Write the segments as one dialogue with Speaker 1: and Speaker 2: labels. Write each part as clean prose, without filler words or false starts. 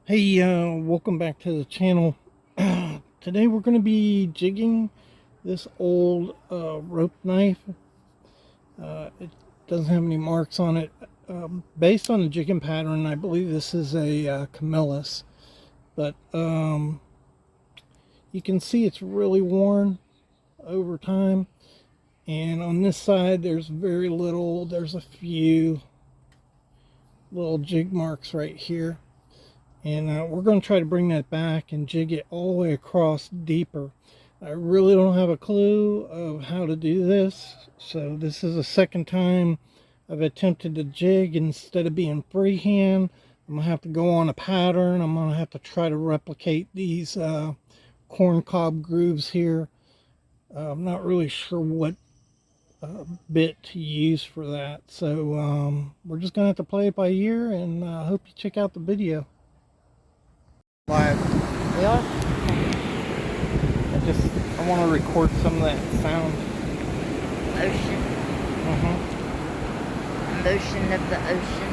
Speaker 1: Hey, welcome back to the channel. Today we're going to be jigging this old rope knife. It doesn't have any marks on it. Based on the jigging pattern, I believe this is a Camillus, but you can see it's really worn over time. And on this side, there's very little. There's a few little jig marks right here. And we're going to try to bring that back and jig it all the way across deeper. I really don't have a clue of how to do this. So this is the second time I've attempted to jig instead of being freehand. I'm going to have to go on a pattern. I'm going to have to try to replicate these corn cob grooves here. I'm not really sure what bit to use for that. So we're just going to have to play it by ear, and I hope you check out the video. Live.
Speaker 2: We are?
Speaker 1: I want to record some of that sound.
Speaker 2: Ocean. Motion of the ocean.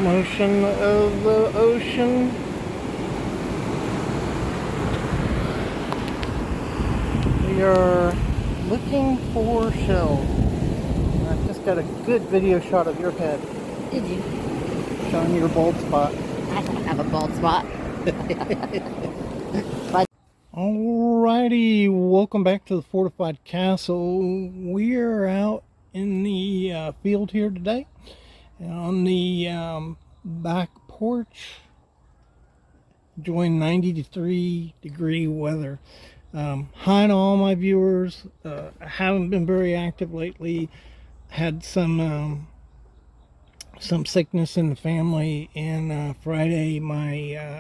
Speaker 1: Motion of the ocean. We are looking for shells. I just got a good video shot of your head.
Speaker 2: Did you?
Speaker 1: Showing your bald spot.
Speaker 2: I don't have a bald spot.
Speaker 1: Alrighty, welcome back to the fortified castle. We are out in the field here today, on the back porch, enjoying 93-degree weather. Hi to all my viewers. I haven't been very active lately. Had some sickness in the family, and Friday my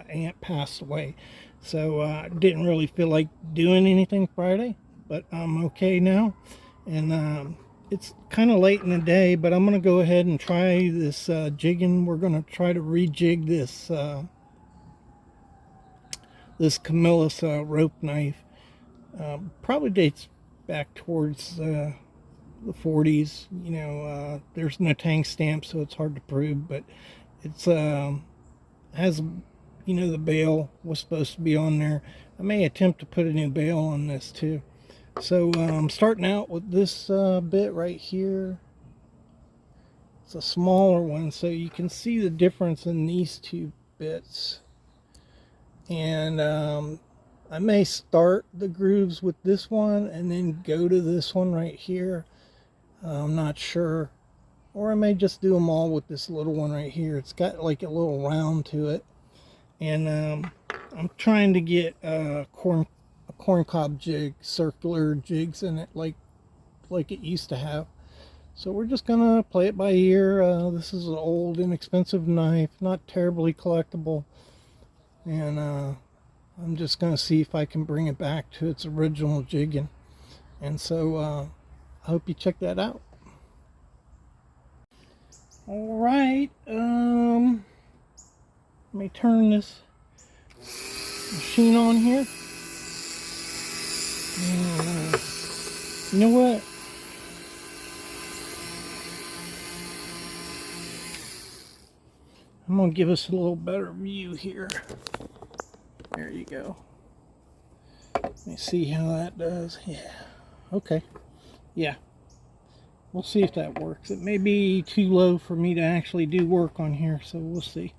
Speaker 1: aunt passed away, so I didn't really feel like doing anything Friday, but I'm okay now. And it's kind of late in the day, but I'm gonna go ahead and try this jigging. We're gonna try to rejig this this Camillus rope knife. Probably dates back towards the 40s. You know, there's no tang stamp, so it's hard to prove, but it's has, you know, the bail was supposed to be on there. I may attempt to put a new bail on this too. So I'm starting out with this bit right here. It's a smaller one, so you can see the difference in these two bits. And I may start the grooves with this one and then go to this one right here. I'm not sure, or I may just do them all with this little one right here. It's got like a little round to it, and I'm trying to get a corn cob jig, circular jigs in it, like it used to have. So we're just gonna play it by ear. This is an old, inexpensive knife, not terribly collectible, and I'm just gonna see if I can bring it back to its original jigging. And so I hope you check that out. All right, let me turn this machine on here. You know what? I'm gonna give us a little better view here. There you go. Let me see how that does. Yeah. Okay. Yeah, we'll see if that works. It may be too low for me to actually do work on here, so we'll see.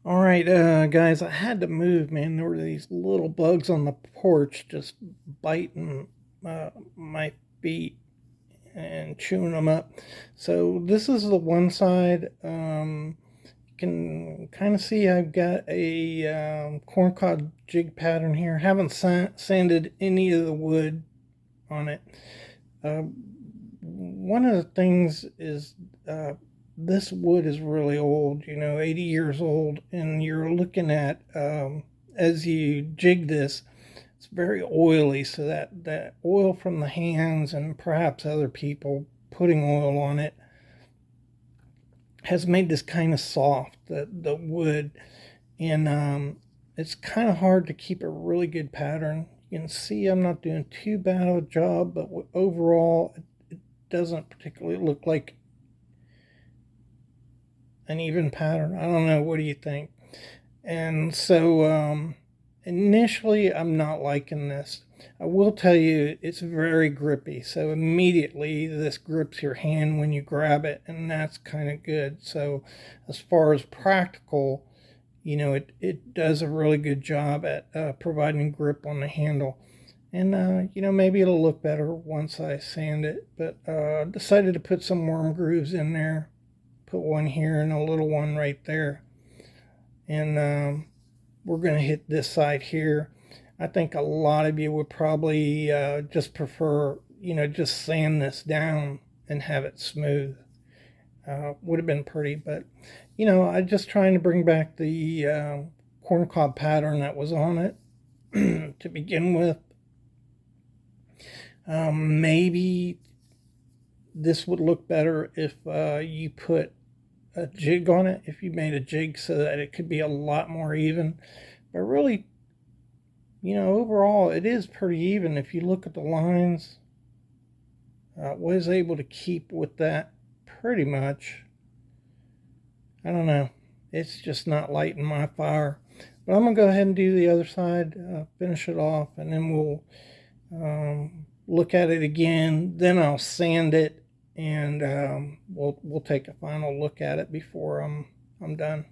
Speaker 1: All right, guys, I had to move, man. There were these little bugs on the porch just biting my feet and chewing them up. So this is the one side. You can kind of see I've got a corncob jig pattern here. Haven't sanded any of the wood on it. Uh, One of the things is this wood is really old, 80 years old, and you're looking at, as you jig this, it's very oily, so that oil from the hands and perhaps other people putting oil on it has made this kind of soft, the wood, and it's kind of hard to keep a really good pattern. You can see I'm not doing too bad of a job, but overall it doesn't particularly look like an even pattern. I don't know. What do you think? And so initially, I'm not liking this. I will tell you, it's very grippy. So immediately, this grips your hand when you grab it, and that's kind of good. So, as far as practical, it does a really good job at providing grip on the handle. And maybe it'll look better once I sand it. But decided to put some worm grooves in there. Put one here and a little one right there. And we're going to hit this side here. I think a lot of you would probably just prefer, just sand this down and have it smooth. Would have been pretty, but, I'm just trying to bring back the corncob pattern that was on it to begin with. Maybe this would look better if you put a jig on it, if you made a jig so that it could be a lot more even. But really, overall, it is pretty even. If you look at the lines, was able to keep with that pretty much. I don't know. It's just not lighting my fire. But I'm going to go ahead and do the other side, finish it off, and then we'll look at it again. Then I'll sand it, and we'll take a final look at it before I'm done.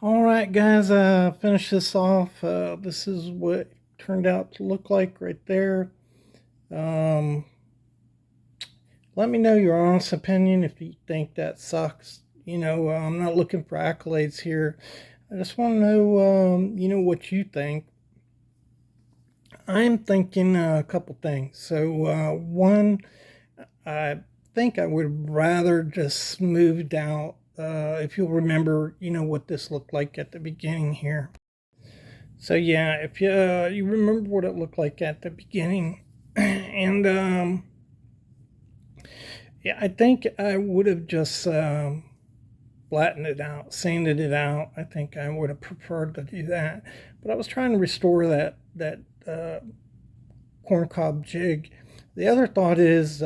Speaker 1: All right, guys, finish this off. This is what it turned out to look like right there. Um, Let me know your honest opinion if you think that sucks. I'm not looking for accolades here. I just want to know, what you think. I'm thinking a couple things. So, one, I think I would rather just smoothed out. If you'll remember, what this looked like at the beginning here. So yeah, if you remember what it looked like at the beginning, and yeah, I think I would have just flattened it out, sanded it out. I think I would have preferred to do that, but I was trying to restore that corncob jig. The other thought is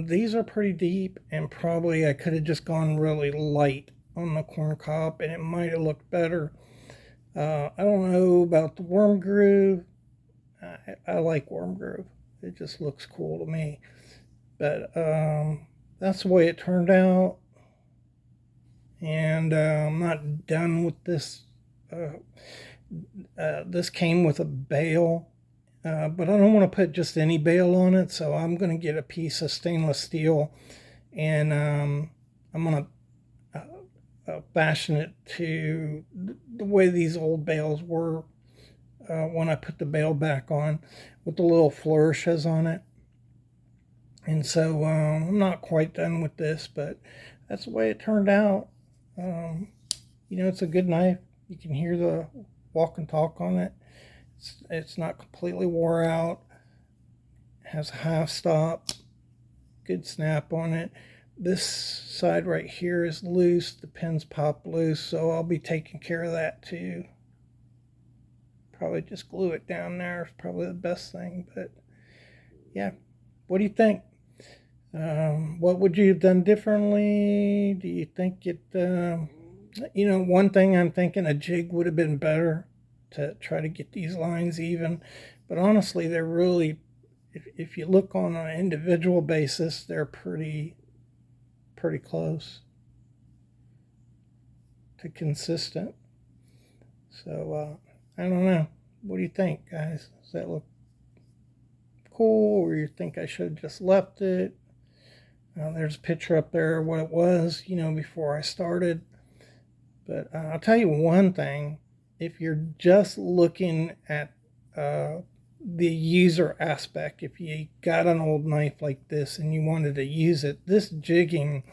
Speaker 1: these are pretty deep, and probably I could have just gone really light on the corncob, and it might have looked better. I don't know about the worm groove. I like worm groove. It just looks cool to me. But that's the way it turned out. And I'm not done with this. This came with a bail, but I don't want to put just any bail on it. So I'm going to get a piece of stainless steel, and I'm going to fashion it to the way these old bales were when I put the bail back on, with the little flourishes on it. And so I'm not quite done with this, but that's the way it turned out. It's a good knife. You can hear the walk and talk on it. It's not completely wore out. It has a half stop, good snap on it. This side right here is loose. The pins pop loose, so I'll be taking care of that too. Probably just glue it down there is probably the best thing. But yeah, what do you think? What would you have done differently? Do you think it? One thing I'm thinking, a jig would have been better to try to get these lines even. But honestly, they're really, if you look on an individual basis, they're pretty close to consistent. So I don't know. What do you think, guys? Does that look cool, or you think I should have just left it? There's a picture up there of what it was, before I started. But I'll tell you one thing. If you're just looking at the user aspect, if you got an old knife like this and you wanted to use it, this jigging,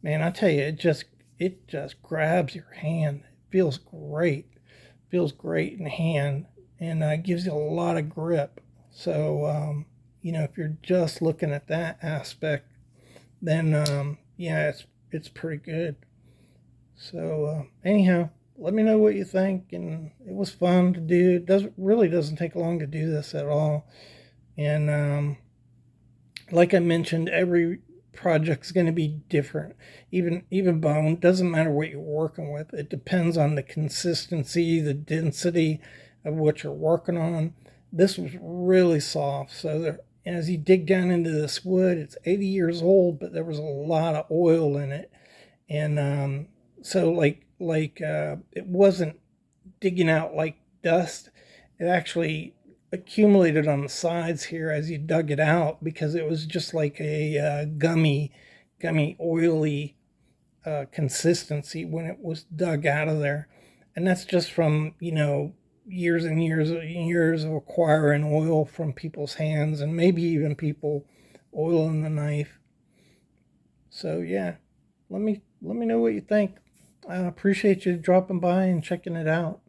Speaker 1: man, I tell you, it just grabs your hand. It feels great. It feels great in hand, and gives you a lot of grip. So if you're just looking at that aspect, then yeah, it's pretty good. So anyhow, let me know what you think, and it was fun to do. It doesn't take long to do this at all, and like I mentioned, every project's going to be different. Even bone, doesn't matter what you're working with. It depends on the consistency, the density of what you're working on. This was really soft, so as you dig down into this wood, it's 80 years old, but there was a lot of oil in it, and so it wasn't digging out like dust. It actually accumulated on the sides here as you dug it out, because it was just like a gummy, oily consistency when it was dug out of there. And that's just from years and years of acquiring oil from people's hands, and maybe even people oiling the knife. So yeah, let me know what you think. I appreciate you dropping by and checking it out.